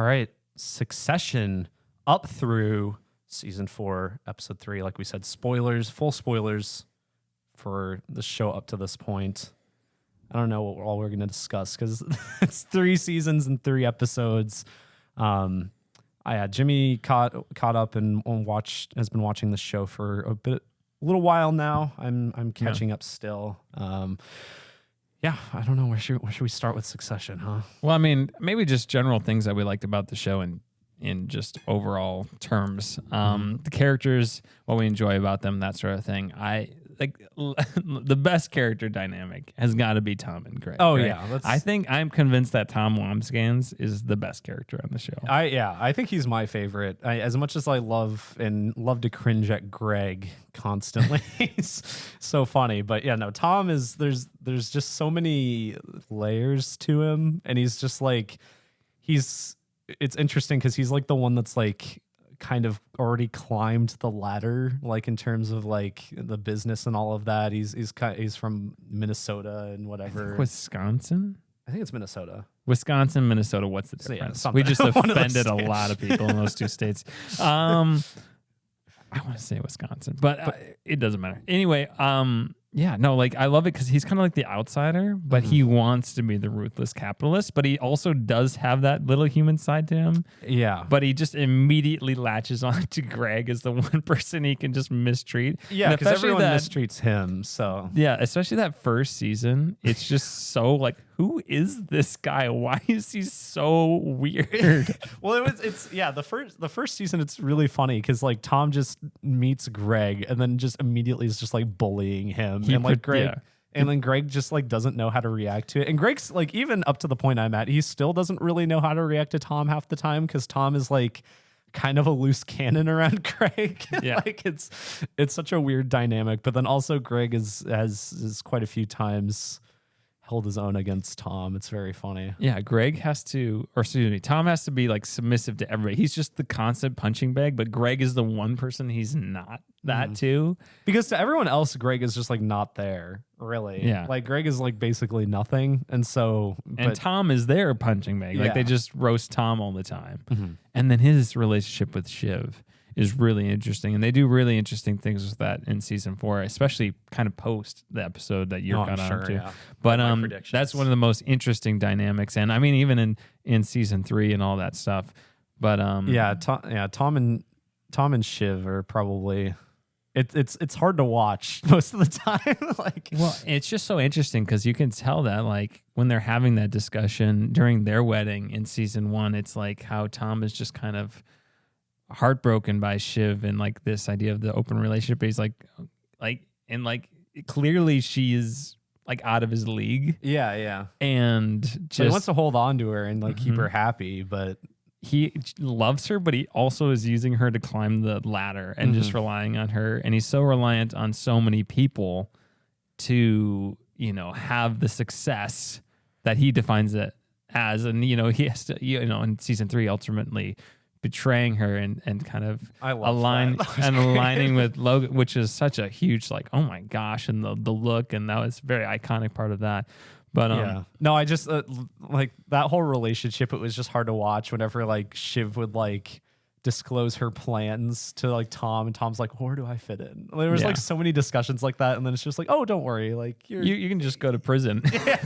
All right. Succession up through season 4, episode 3. Like we said, full spoilers for the show up to this point. I don't know what all we're going to discuss because it's 3 seasons and 3 episodes. Jimmy caught up and has been watching the show for a little while now. I'm catching up still. Yeah, I don't know. Where should we start with Succession, huh? Well, I mean, maybe just general things that we liked about the show in just overall terms. The characters, what we enjoy about them, that sort of thing. The best character dynamic has got to be Tom and Greg. Oh, right? yeah. I'm convinced that Tom Wambsgans is the best character on the show. I think he's my favorite. As much as I love to cringe at Greg constantly, he's so funny. But yeah, no, Tom is there's just so many layers to him, and he's just like it's interesting because he's like the one that's like kind of already climbed the ladder, like in terms of like the business and all of that. He's from Minnesota and whatever. Wisconsin? I think it's Minnesota. Wisconsin, Minnesota. What's the difference? Yeah, we just offended a lot of people in those 2 states. I want to say Wisconsin, but it doesn't matter. Anyway, yeah, no, like I love it because he's kind of like the outsider, but he wants to be the ruthless capitalist, but he also does have that little human side to him. Yeah. But he just immediately latches on to Greg as the one person he can just mistreat. Yeah, because everyone mistreats him. So yeah, especially that first season, it's just so like, who is this guy? Why is he so weird? Well, the first season it's really funny because like Tom just meets Greg and then just immediately is just like bullying him. And then Greg just like doesn't know how to react to it. And Greg's like, even up to the point I'm at, he still doesn't really know how to react to Tom half the time because Tom is like kind of a loose cannon around Greg. Yeah. Like it's such a weird dynamic. But then also Greg has quite a few times held his own against Tom. It's very funny. Yeah, Tom has to be like submissive to everybody. He's just the constant punching bag, but Greg is the one person he's not that to. Because to everyone else, Greg is just like not there, really. Yeah. Like Greg is like basically nothing. And Tom is their punching bag. Like they just roast Tom all the time. And then his relationship with Shiv is really interesting. And they do really interesting things with that in season 4, especially kind of post the episode that you're got on to. Yeah. But that's one of the most interesting dynamics. And I mean, even in season 3 and all that stuff. But Tom and Shiv are probably it's hard to watch most of the time. Well, it's just so interesting because you can tell that like when they're having that discussion during their wedding in season 1, it's like how Tom is just kind of heartbroken by Shiv and like this idea of the open relationship. He's like clearly she is like out of his league. Yeah. And he wants to hold on to her and like keep her happy, but he loves her, but he also is using her to climb the ladder and just relying on her. And he's so reliant on so many people to, have the success that he defines it as. And, he has to, in season 3, ultimately betraying her and kind of aligning with Logan, which is such a huge, like, oh my gosh. And the look, and that was a very iconic part of that. But no, I just like that whole relationship. It was just hard to watch whenever like Shiv would like disclose her plans to like Tom, and Tom's like, where do I fit in? There was like so many discussions like that, and then it's just like, oh, don't worry, like you can just go to prison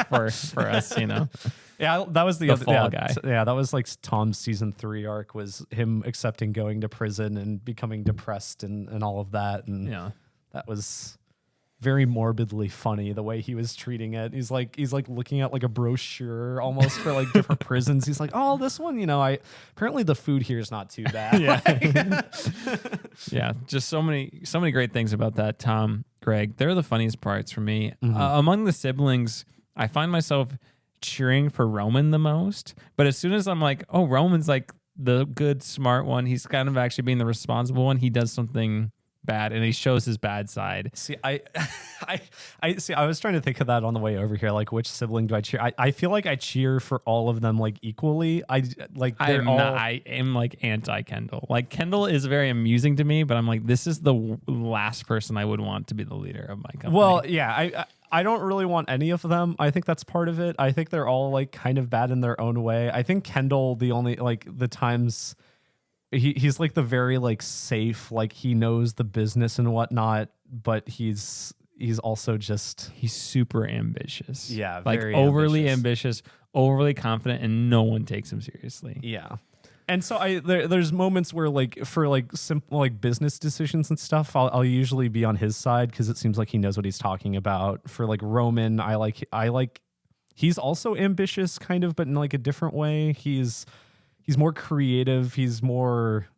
for us, Yeah, that was the fall guy. Yeah, that was like Tom's season 3 arc, was him accepting going to prison and becoming depressed and all of that, and that was very morbidly funny the way he was treating it. He's like looking at like a brochure almost for like different prisons. He's like, oh, this one, apparently the food here is not too bad. Yeah. Just so many great things about that. Tom, Greg, they're the funniest parts for me. Among the siblings, I find myself cheering for Roman the most. But as soon as I'm like, oh, Roman's like the good, smart one, he's kind of actually being the responsible one. He does something bad and he shows his bad side. See, I was trying to think of that on the way over here, like which sibling do I cheer? I feel like I cheer for all of them like equally. I am like anti Kendall. Like Kendall is very amusing to me, but I'm like, this is the last person I would want to be the leader of my company. Well, yeah, I don't really want any of them. I think that's part of it. I think they're all like kind of bad in their own way. I think Kendall, the only like the times he's like the very like safe, like he knows the business and whatnot, but he's also just he's super ambitious. Yeah, like very overly ambitious, overly confident, and no one takes him seriously. Yeah. And so there's moments where like for like simple like business decisions and stuff, I'll usually be on his side because it seems like he knows what he's talking about. For like Roman, I like he's also ambitious kind of, but in like a different way. He's more creative. He's more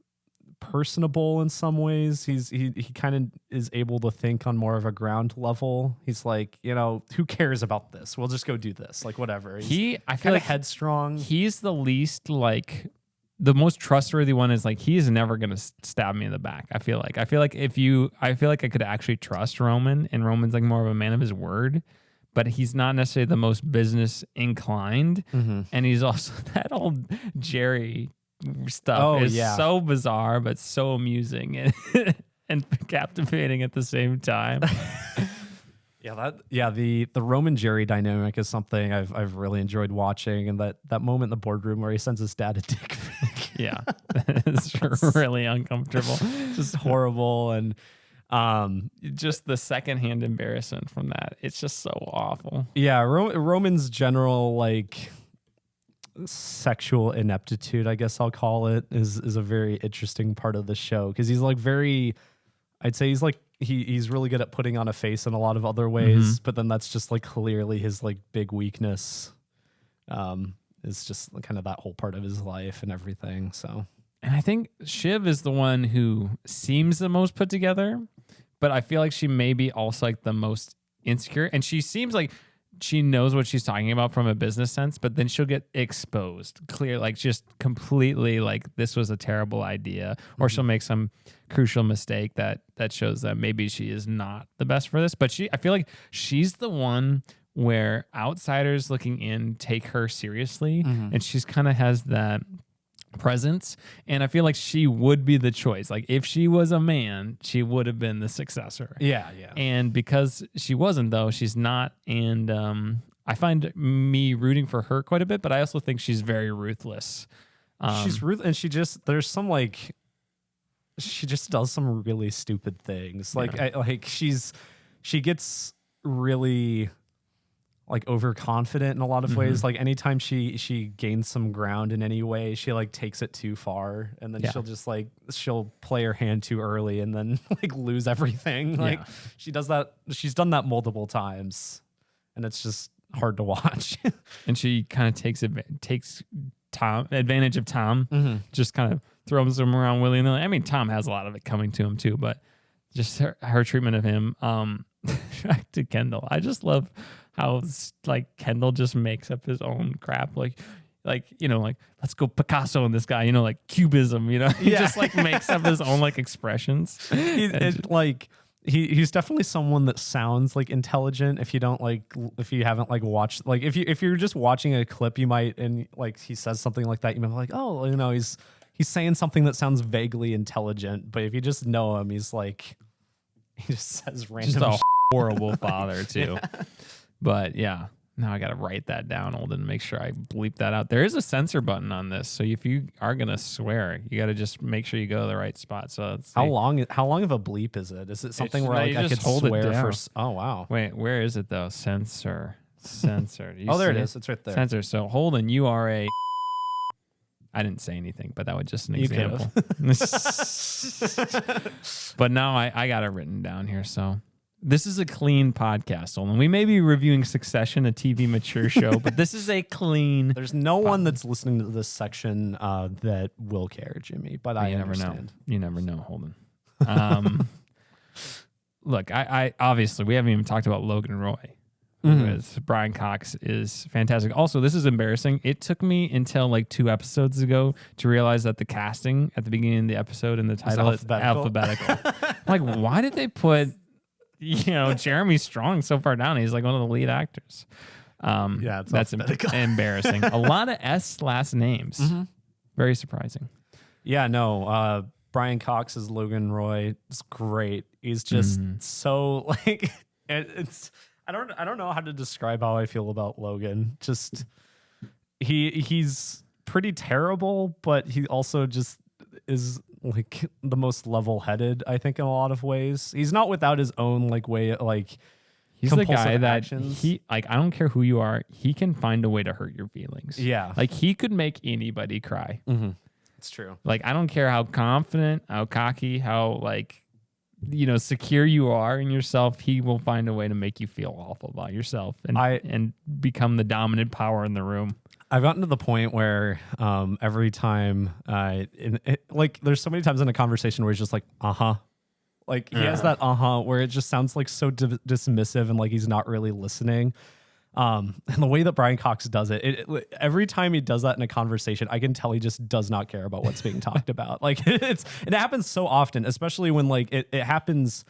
personable in some ways. He kind of is able to think on more of a ground level. He's like, who cares about this? We'll just go do this. Like whatever. I feel like headstrong. He's the least like. The most trustworthy one is like he is never gonna stab me in the back. I feel like I could actually trust Roman, and Roman's like more of a man of his word, but he's not necessarily the most business inclined, and he's also that old Jerry stuff is so bizarre but so amusing and captivating at the same time. The Roman Jerry dynamic is something I've really enjoyed watching, and that moment in the boardroom where he sends his dad a dick pic. Yeah, it's really uncomfortable, just horrible, and just the secondhand embarrassment from that. It's just so awful. Yeah, Roman's general like sexual ineptitude, I guess I'll call it, is a very interesting part of the show because he's like I'd say he's like. He's really good at putting on a face in a lot of other ways, but then that's just like clearly his like big weakness. Is just kind of that whole part of his life and everything. So, and I think Shiv is the one who seems the most put together, but I feel like she may be also like the most insecure, and she seems like she knows what she's talking about from a business sense, but then she'll get exposed clear, like just completely like this was a terrible idea, or she'll make some crucial mistake that shows that maybe she is not the best for this. But I feel like she's the one where outsiders looking in take her seriously, and she's kind of has that presence, and I feel like she would be the choice. Like if she was a man, she would have been the successor. Yeah. And because she wasn't, though, she's not. And I find me rooting for her quite a bit, but I also think she's very ruthless. She's ruthless, and she just does some really stupid things. Like she gets really like overconfident in a lot of ways. Like anytime she gains some ground in any way, she like takes it too far, and then she'll play her hand too early and then like lose everything. Like she does that. She's done that multiple times, and it's just hard to watch. And she kind of takes advantage of Tom, just kind of throws him around willy-nilly. I mean, Tom has a lot of it coming to him too, but just her treatment of him. Back to Kendall. I just love how like Kendall just makes up his own crap. Like let's go Picasso on this guy, like Cubism, he just like makes up his own like expressions. He's definitely someone that sounds like intelligent. If you haven't like watched, like if you're just watching a clip, you might, and like he says something like that, you might be like, oh, he's saying something that sounds vaguely intelligent. But if you just know him, he's like, he just says random just a horrible father too. But yeah, now I got to write that down, Holden, and make sure I bleep that out. There is a censor button on this, so if you are gonna swear, you got to just make sure you go to the right spot. So how long of a bleep is it? Is it something where like I could swear for? Oh wow! Wait, where is it though? Censor. Oh, there it is. It's right there. Censor. So Holden, you are a. I didn't say anything, but that was just an example. But now I got it written down here. So this is a clean podcast, Holden. We may be reviewing Succession, a TV mature show, but this is a clean. There's no one that's listening to this section that will care, Jimmy. But I understand. You never know, Holden. Look, I obviously we haven't even talked about Logan Roy. Because Brian Cox is fantastic. Also, this is embarrassing. It took me until like 2 episodes ago to realize that the casting at the beginning of the episode and the title is alphabetical. Like, why did they put, Jeremy Strong so far down? He's like one of the lead actors. That's embarrassing. A lot of S last names. Very surprising. Yeah, no. Brian Cox is Logan Roy. It's great. He's just so like it's. I don't know how to describe how I feel about Logan. Just he's pretty terrible, but he also just is like the most level-headed, I think, in a lot of ways. He's not without his own like way, like he's the guy that actions. he like. I don't care who you are, he can find a way to hurt your feelings. Yeah, like he could make anybody cry. Mm-hmm. It's true. Like I don't care how confident, how cocky, how like secure you are in yourself. He will find a way to make you feel awful about yourself and become the dominant power in the room. I've gotten to the point where every time, like, there's so many times in a conversation where he's just like, like he has that where it just sounds like so dismissive and like he's not really listening. And the way that Brian Cox does it, every time he does that in a conversation, I can tell he just does not care about what's being talked about. Like it happens so often, especially when like it happens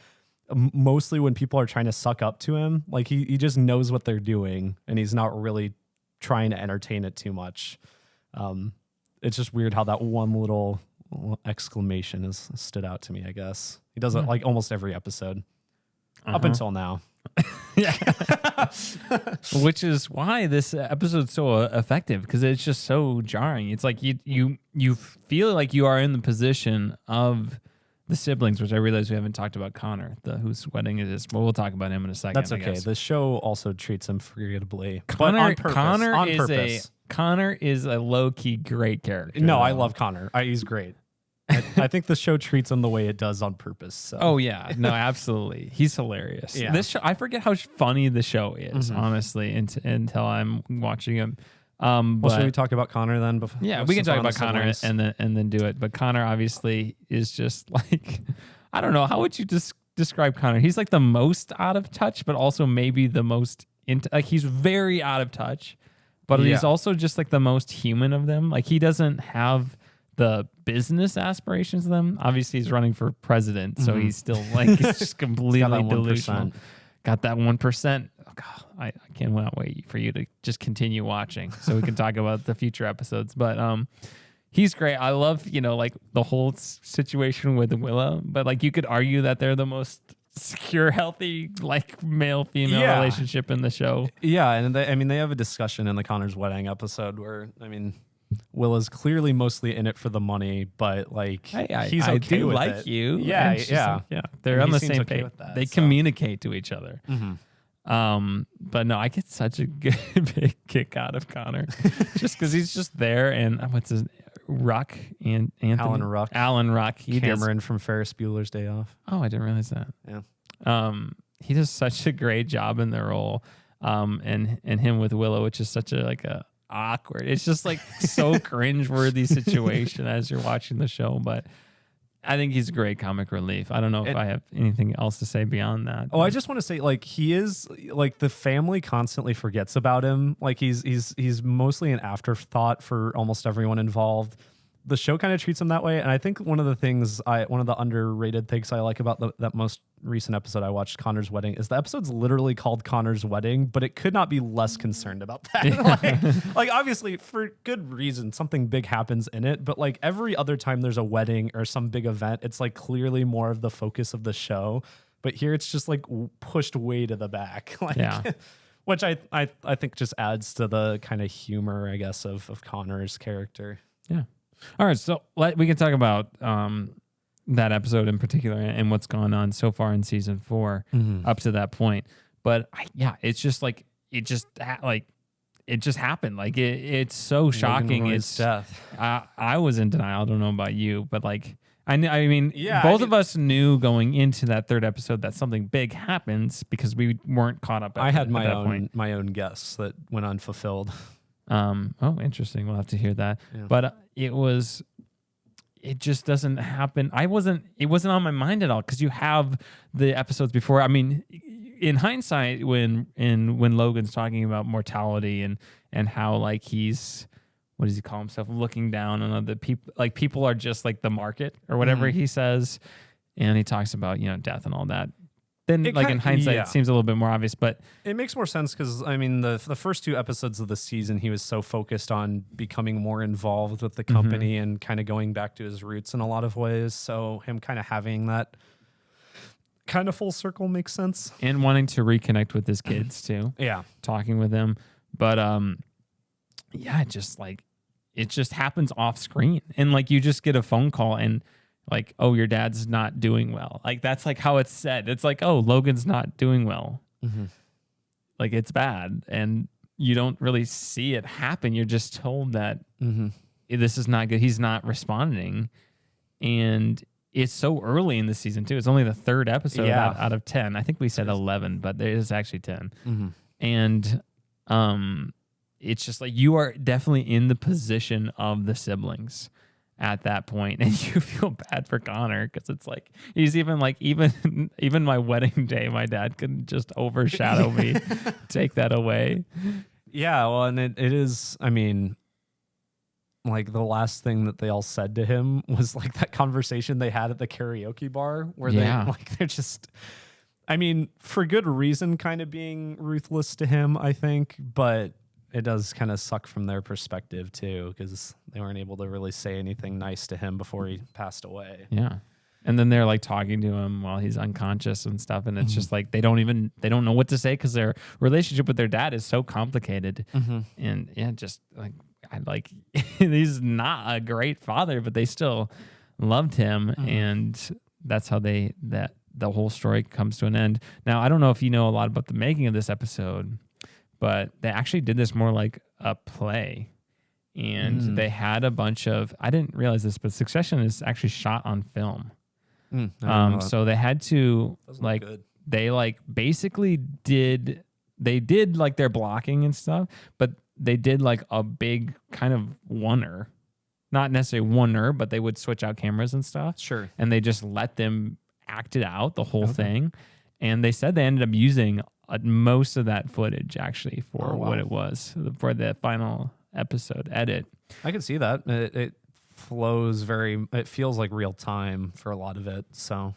mostly when people are trying to suck up to him. Like he just knows what they're doing and he's not really trying to entertain it too much. It's just weird how that one little exclamation has stood out to me, I guess. He does it like almost every episode up until now. Yeah. Which is why this episode's so effective, because it's just so jarring. It's like you feel like you are in the position of the siblings, which I realize we haven't talked about Connor, whose wedding it is. But we'll talk about him in a second. That's okay. The show also treats him forgettably. Connor is a low-key great character. No, I love Connor. He's great. I think the show treats him the way it does on purpose. So. Oh yeah, no, absolutely. He's hilarious. Yeah. This show, I forget how funny the show is, honestly, until I'm watching him. Well, should we talk about Connor then? Yeah, we can talk about Connor and then do it. But Connor obviously is just like, I don't know, how would you describe Connor? He's like the most out of touch, but also maybe the most like he's very out of touch, but he's also just like the most human of them. Like he doesn't have the business aspirations of them. Obviously, he's running for president, so he's still like he's just completely delusional. Got that 1%. Oh, God, I cannot wait for you to just continue watching so we can talk about the future episodes. But he's great. I love like the whole situation with Willow, but like you could argue that they're the most secure, healthy, like male-female relationship in the show. Yeah, and they have a discussion in the Connor's wedding episode where Willa's clearly mostly in it for the money, but like he's okay with like it. you. Yeah, They're on the same page. With that, they communicate to each other. But no, I get such a good big kick out of Connor just because he's just there. And what's his Ruck and Anthony Alan Ruck. Cameron from Ferris Bueller's Day Off. Oh, I didn't realize that. Yeah. He does such a great job in the role. And him with Willow, which is such a awkward. It's just like so cringeworthy situation as you're watching the show, but I think he's a great comic relief. I don't know if I have anything else to say beyond that. Oh, I just want to say, like, he is like the family constantly forgets about him. Like he's mostly an afterthought for almost everyone involved. The show kind of treats him that way, and I think one of the underrated things I like about that most recent episode I watched, Connor's Wedding, is the episode's literally called Connor's Wedding, but it could not be less concerned about that. like obviously for good reason, something big happens in it, but like every other time there's a wedding or some big event, it's like clearly more of the focus of the show. But here it's just like pushed way to the back, which I think just adds to the kind of humor, I guess, of Connor's character. Yeah. All right, so we can talk about that episode in particular and what's gone on so far in season 4 up to that point. But it's just like it just happened. Like it's so shocking. It's death. I was in denial. I don't know about you, but like both of us knew going into that third episode that something big happens because we weren't caught up. I had my own guess that went unfulfilled. Oh, interesting. We'll have to hear that. Yeah. But it just doesn't happen. It wasn't on my mind at all because you have the episodes before. I mean, in hindsight, when Logan's talking about mortality and how like he's, what does he call himself, looking down on other people, like people are just like the market or whatever he says, and he talks about death and all that. Then, in hindsight, it seems a little bit more obvious, but it makes more sense because the first 2 episodes of the season, he was so focused on becoming more involved with the company and kind of going back to his roots in a lot of ways. So him kind of having that kind of full circle makes sense. And wanting to reconnect with his kids too. Yeah. Talking with them. But yeah, it just happens off screen. And like you just get a phone call and like, oh, your dad's not doing well. Like that's like how it's said. It's like, oh, Logan's not doing well. Mm-hmm. Like it's bad. And you don't really see it happen. You're just told that this is not good. He's not responding. And it's so early in the season too. It's only the 3rd episode out of 10. I think we said 11, but there is actually 10. Mm-hmm. And it's just like you are definitely in the position of the siblings at that point, and you feel bad for Connor because it's like he's even my wedding day, my dad couldn't just overshadow me, take that away. Yeah, well, and it is. I mean, like the last thing that they all said to him was like that conversation they had at the karaoke bar where they're just. I mean, for good reason, kind of being ruthless to him, I think, but it does kind of suck from their perspective too, because they weren't able to really say anything nice to him before he passed away. Yeah. And then they're like talking to him while he's unconscious and stuff. And it's just like, they don't know what to say because their relationship with their dad is so complicated. And yeah, just like, he's not a great father, but they still loved him. And that's how the whole story comes to an end. Now, I don't know if you know a lot about the making of this episode, but they actually did this more like a play. And they had a bunch of, I didn't realize this, but Succession is actually shot on film. So they had to basically did like their blocking and stuff, but they did like a big kind of oneer, not necessarily oneer, but they would switch out cameras and stuff. Sure. And they just let them act it out, the whole thing. And they said they ended up using most of that footage actually for what it was for the final episode edit. I can see that. It flows it feels like real time for a lot of it. So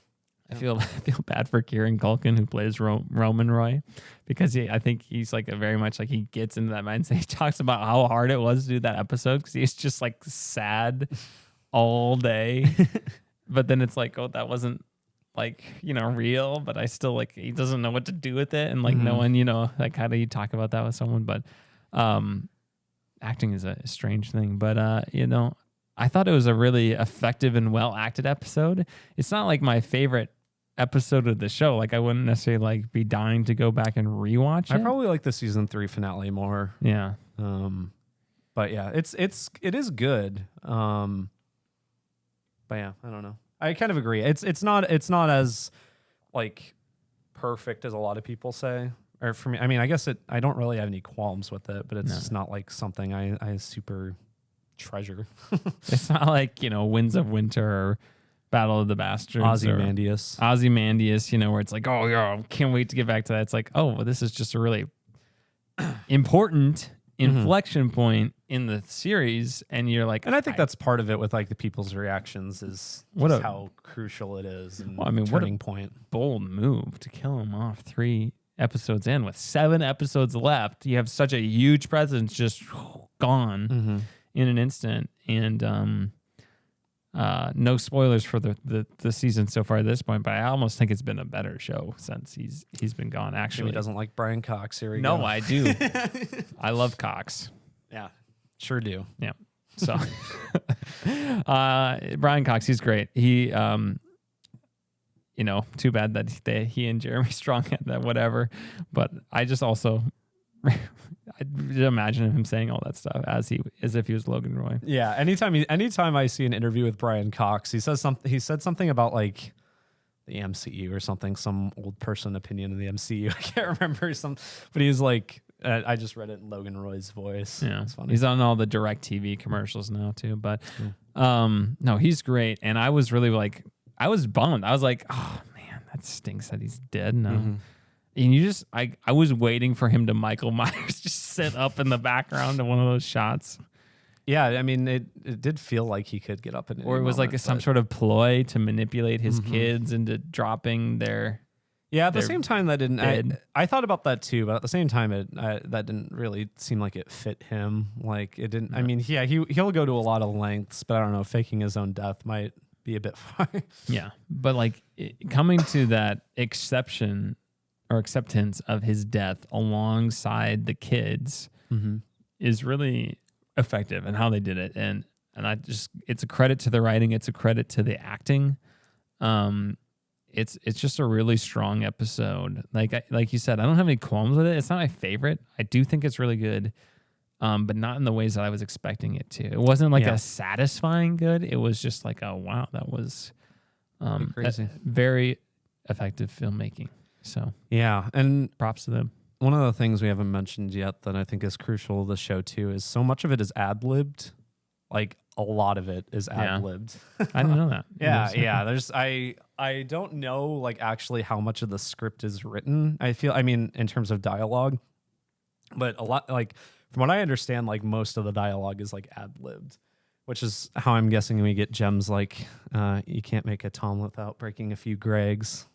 I feel bad for Kieran Culkin, who plays Roman Roy, because I think he's like very much like he gets into that mindset. He talks about how hard it was to do that episode because he's just like sad all day. But then it's like, oh, that wasn't like, real, but I still like, he doesn't know what to do with it. And like, no one, like how do you talk about that with someone? But acting is a strange thing, but I thought it was a really effective and well acted episode. It's not like my favorite episode of the show. Like I wouldn't necessarily like be dying to go back and rewatch it. I probably like the season 3 finale more. Yeah. But yeah, it is good. But yeah, I don't know. I kind of agree. It's not as like perfect as a lot of people say. Or for me, I mean, I guess I don't really have any qualms with it, but it's just not like something I super treasure. It's not like, Winds of Winter or Battle of the Bastards. Ozymandias, where it's like, oh yeah, can't wait to get back to that. It's like, oh, well, this is just a really important inflection point in the series, and you're like, and I think that's part of it with like the people's reactions is how crucial it is. And turning point. Bold move to kill him off 3 episodes in with 7 episodes left. You have such a huge presence just gone in an instant, and no spoilers for the season so far at this point, but I almost think it's been a better show since he's been gone. Actually, he doesn't like Brian Cox. Here we go. No, I do. I love Cox. Yeah, sure do. Yeah. So Brian Cox, he's great. He too bad that he and Jeremy Strong had that whatever, but I just also I imagine him saying all that stuff as if he was Logan Roy. Yeah. Anytime I see an interview with Brian Cox, he said something about like the MCU or something, some old person opinion of the MCU. I can't remember but he was like, I just read it in Logan Roy's voice. Yeah. It's funny. He's on all the DirecTV commercials now too, but no, he's great. And I was really like, I was bummed. I was like, oh man, that stinks that he's dead now. And I was waiting for him to Michael Myers just sit up in the background of one of those shots. Yeah, I mean, it did feel like he could get up in it. Or it was like some sort of ploy to manipulate his kids into dropping their... Yeah, at the same time, that didn't... I thought about that too, but at the same time, that didn't really seem like it fit him. Like, it didn't... I mean, yeah, he'll go to a lot of lengths, but I don't know, faking his own death might be a bit far. Yeah, but like coming to that acceptance of his death alongside the kids is really effective, and how they did it, and it's a credit to the writing, it's a credit to the acting. It's just a really strong episode. Like you said, I don't have any qualms with it. It's not my favorite. I do think it's really good, but not in the ways that I was expecting it to. It wasn't like a satisfying good. It was just like, oh wow, that was crazy, very effective filmmaking. So yeah, and props to them. One of the things we haven't mentioned yet that I think is crucial to the show too is so much of it is ad-libbed. Like a lot of it is ad-libbed. I didn't know that. Yeah. There's I don't know like actually how much of the script is written. I mean in terms of dialogue, but a lot, like from what I understand, like most of the dialogue is like ad-libbed, which is how I'm guessing we get gems like you can't make a Tom without breaking a few Gregs.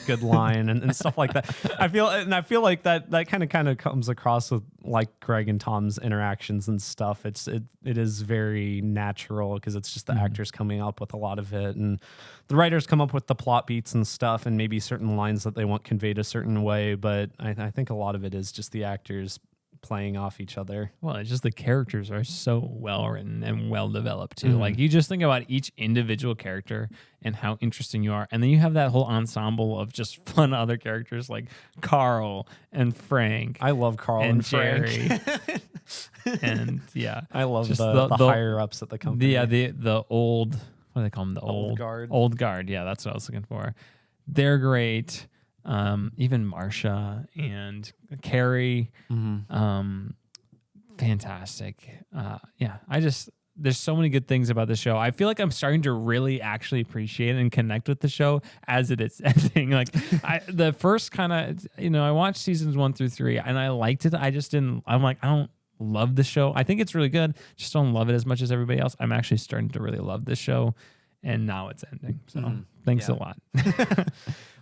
Good line and stuff like that. I feel like that kind of comes across with like Greg and Tom's interactions and stuff. It is very natural because it's just the actors coming up with a lot of it, and the writers come up with the plot beats and stuff, and maybe certain lines that they want conveyed a certain way. But I think a lot of it is just the actors playing off each other. Well, it's just the characters are so well written and well developed too. Like you just think about each individual character and how interesting you are, and then you have that whole ensemble of just fun other characters like Carl and Frank. I love Carl and Jerry. Frank. And I love the higher ups at the company. The old, what do they call them? The old guard. Old guard. Yeah, that's what I was looking for. They're great. Even Marsha and Carrie, fantastic. There's so many good things about the show. I feel like I'm starting to really actually appreciate and connect with the show as it is ending. Like the first kind of, I watched seasons 1 through 3 and I liked it. I don't love the show. I think it's really good. Just don't love it as much as everybody else. I'm actually starting to really love this show, and now it's ending. So thanks a lot.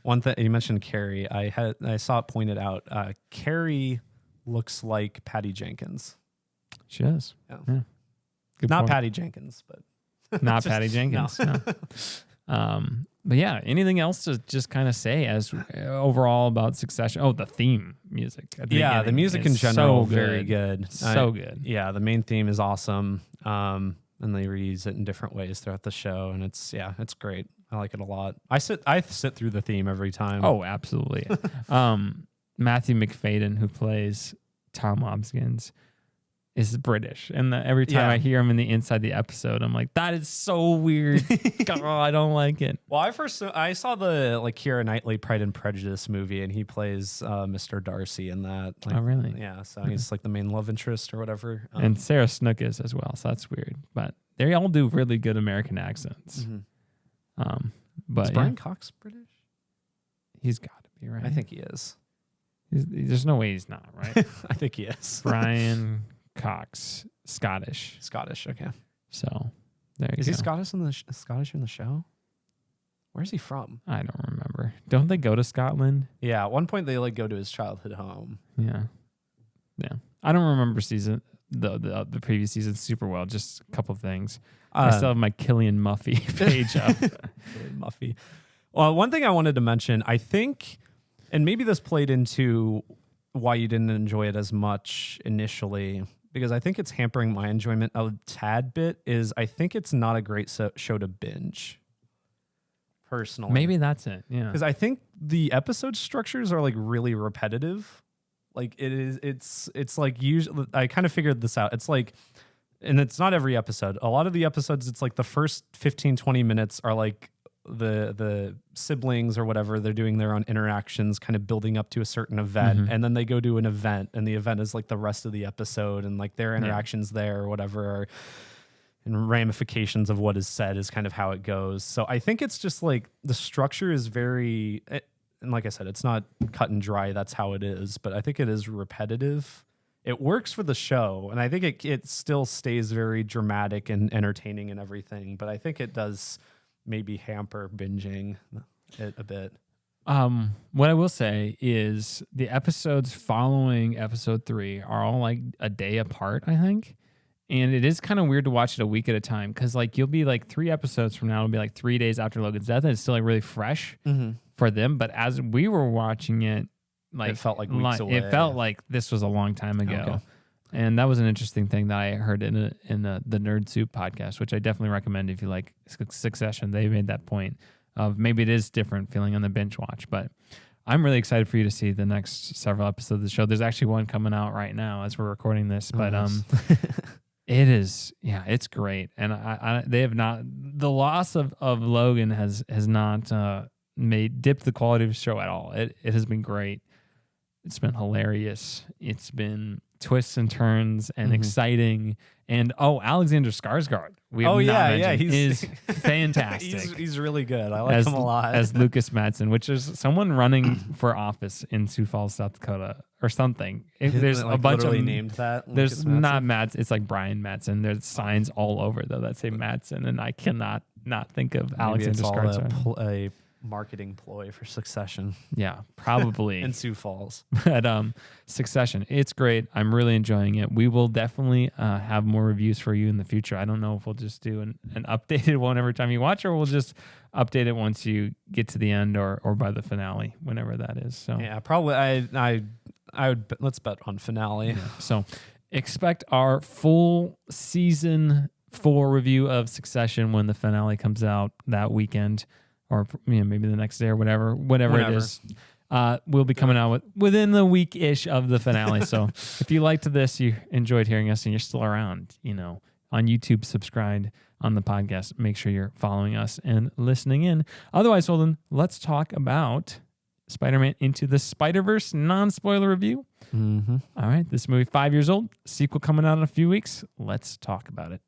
One thing you mentioned, Carrie. I saw it pointed out. Carrie looks like Patty Jenkins. She does. Yeah. Good Not point. Patty Jenkins, but not Patty Jenkins. No. But yeah, anything else to just kind of say as overall about Succession? Oh, the theme music. The music in general, very good. So good. Yeah, the main theme is awesome. And they reuse it in different ways throughout the show, and it's great. I like it a lot. I sit through the theme every time. Oh, absolutely. Matthew McFadden, who plays Tom Hopkins, is British, and every time I hear him inside the episode, I'm like, that is so weird. God, I don't like it. Well, I saw the Keira Knightley Pride and Prejudice movie, and he plays Mr. Darcy in that. Oh, really? Yeah. So he's like the main love interest or whatever. And Sarah Snook is as well, so that's weird. But they all do really good American accents. But is Brian Cox British? He's got to be, right? I think he is. There's no way he's not, right? I think he is. Brian Cox, Scottish. Okay. So there you go. Is he Scottish in the show? Where's he from? I don't remember. Don't they go to Scotland? Yeah, at one point they go to his childhood home. Yeah. I don't remember the previous season super well. Just a couple of things. I still have my Killian Muffy page up. Killian Muffy. Well, one thing I wanted to mention, I think, and maybe this played into why you didn't enjoy it as much initially, because I think it's hampering my enjoyment a tad bit, is I think it's not a great show to binge. Personally. Maybe that's it. Yeah. Because I think the episode structures are like really repetitive. Like it's like usually, I kind of figured this out. It's like, and it's not every episode. A lot of the episodes, it's like the first 15, 20 minutes are like the siblings or whatever, they're doing their own interactions, kind of building up to a certain event. And then they go to an event, and the event is like the rest of the episode, and like their interactions there or whatever are, and ramifications of what is said is kind of how it goes. So I think it's just like the structure is very, and like I said, it's not cut and dry. That's how it is. But I think it is repetitive. It works for the show, and I think it still stays very dramatic and entertaining and everything. But I think it does maybe hamper binging it a bit. What I will say is the episodes following episode 3 are all like a day apart, I think. And it is kind of weird to watch it a week at a time because like you'll be like 3 episodes from now, it'll be like 3 days after Logan's death, and it's still like really fresh for them. But as we were watching it, like it felt like weeks away. It felt like this was a long time ago. Okay. And that was an interesting thing that I heard in the Nerd Soup podcast, which I definitely recommend if you like Succession. They made that point of maybe it is different feeling on the binge watch, but I'm really excited for you to see the next several episodes of the show. There's actually one coming out right now as we're recording this, but it is, it's great. And they have not, the loss of Logan has not dipped the quality of the show at all. It has been great. It's been hilarious. It's been twists and turns and exciting. And Alexander Skarsgård. He's fantastic. He's really good. I like him a lot. As Lucas Madsen, which is someone running for office in Sioux Falls, South Dakota, or something. There's like a bunch of named that. There's not Madsen. It's like Brian Madsen. There's signs all over though that say Madsen, and I cannot not think of Alexander Skarsgård. A marketing ploy for Succession. Yeah, probably. In Sioux Falls. But Succession, it's great. I'm really enjoying it. We will definitely have more reviews for you in the future. I don't know if we'll just do an updated one every time you watch, or we'll just update it once you get to the end or by the finale, whenever that is. So yeah, probably I would let's bet on finale. Yeah. So expect our full season 4 review of Succession when the finale comes out that weekend. Or maybe the next day or whatever it is. We'll be coming out within the week-ish of the finale. So if you liked this, you enjoyed hearing us, and you're still around, on YouTube, subscribed on the podcast, make sure you're following us and listening in. Otherwise, Holden, let's talk about Spider-Man Into the Spider-Verse non-spoiler review. All right, this movie 5 years old, sequel coming out in a few weeks. Let's talk about it.